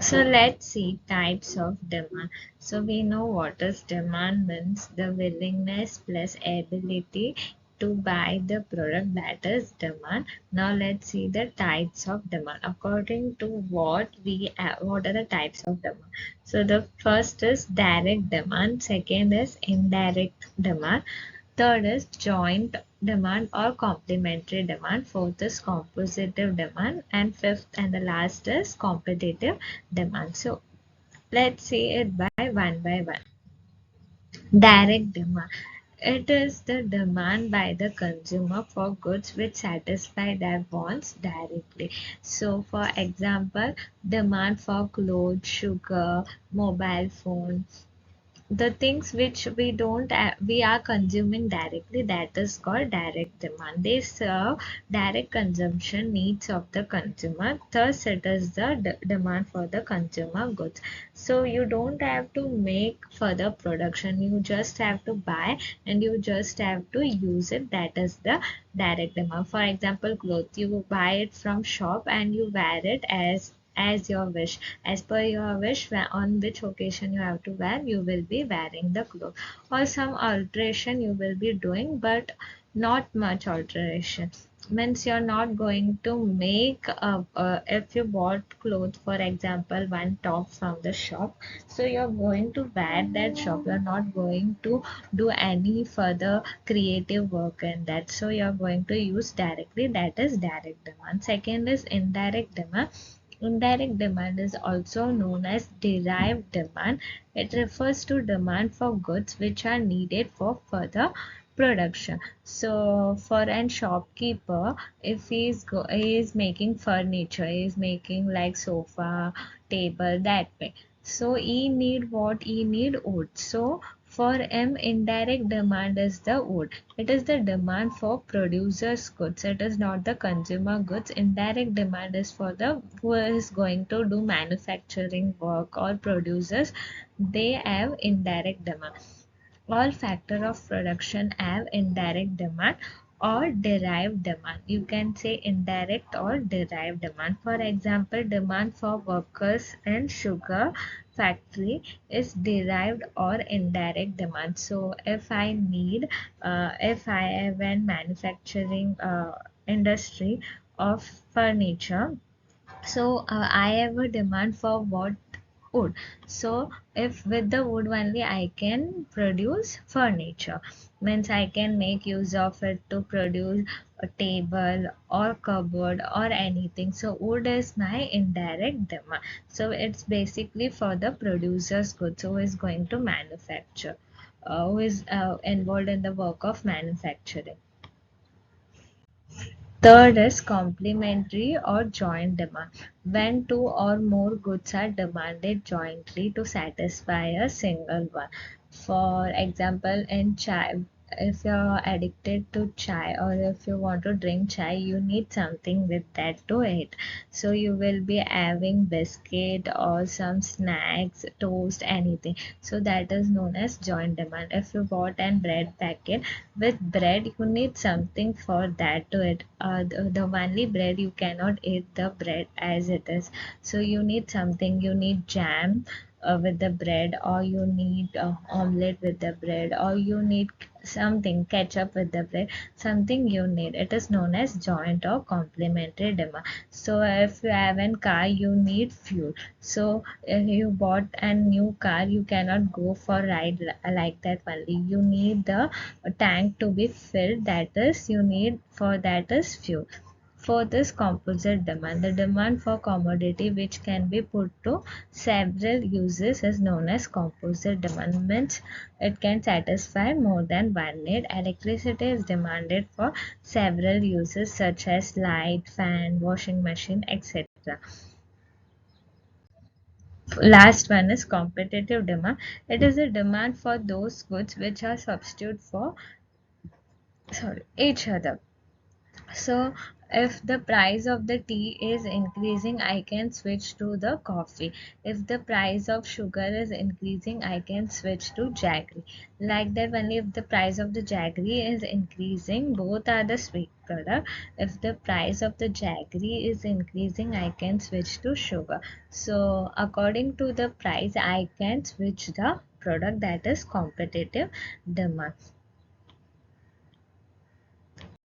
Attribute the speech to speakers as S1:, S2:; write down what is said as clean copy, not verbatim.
S1: So let's see types of demand. So we know what is demand means the willingness plus ability to buy the product, that is demand. Now let's see the types of demand according to what are the types of demand. So the first is direct demand, second is indirect demand, third is joint demand or complementary demand. Fourth is compositive demand. And fifth and the last is competitive demand. So let's see it by one. Direct demand. It is the demand by the consumer for goods which satisfy their wants directly. So, for example, demand for clothes, sugar, mobile phone, the things which we are consuming directly, that is called direct demand. They serve direct consumption needs of the consumer, thus it is the demand for the consumer goods. So you don't have to make further production, you just have to buy and you just have to use it, that is the direct demand. For example, clothes, you buy it from shop and you wear it as your wish, as per your wish, on which occasion you have to wear, you will be wearing the clothes, or some alteration you will be doing, but not much alteration. Means you're not going to make if you bought clothes, for example, one top from the shop, so you're going to wear that shop, you're not going to do any further creative work in that, so you're going to use directly, that is direct demand. Second is indirect demand. Indirect demand is also known as derived demand. It refers to demand for goods which are needed for further production. So, for an shopkeeper, if he is making furniture, he is making like sofa, table, that way. So, he need what? He need wood. So, for him, indirect demand is the wood. It is the demand for producers' goods. It is not the consumer goods. Indirect demand is for the who is going to do manufacturing work or producers. They have indirect demand. All factor of production have indirect demand or derived demand. You can say indirect or derived demand. For example, demand for workers in sugar factory is derived or indirect demand. So if I have an manufacturing industry of furniture, so I have a demand for what? Wood. So if with the wood only I can produce furniture, means I can make use of it to produce a table or cupboard or anything. So wood is my indirect demand. So it's basically for the producer's goods who is going to manufacture, who is involved in the work of manufacturing. Third is complementary or joint demand, when two or more goods are demanded jointly to satisfy a single one. For example, in chai, if you're addicted to chai or if you want to drink chai, you need something with that to eat. So you will be having biscuit or some snacks, toast, anything. So that is known as joint demand. If you bought an bread packet, with bread you need something for that to it, the only bread you cannot eat the bread as it is, so you need something, you need jam with the bread, or you need omelette with the bread, or you need something ketchup with the bread, something you need, it is known as joint or complementary demand. So if you have a car, you need fuel. So if you bought a new car, you cannot go for ride like that only, you need the tank to be filled, that is you need for that is fuel. For this composite demand, the demand for commodity which can be put to several uses is known as composite demand, means it can satisfy more than one need. Electricity is demanded for several uses such as light, fan, washing machine, etc. Last one is competitive demand. It is a demand for those goods which are substitute for each other. So if the price of the tea is increasing, I can switch to the coffee. If the price of sugar is increasing, I can switch to jaggery. Like that, only if the price of the jaggery is increasing, both are the sweet product. If the price of the jaggery is increasing, I can switch to sugar. So according to the price, I can switch the product that is competitive demand.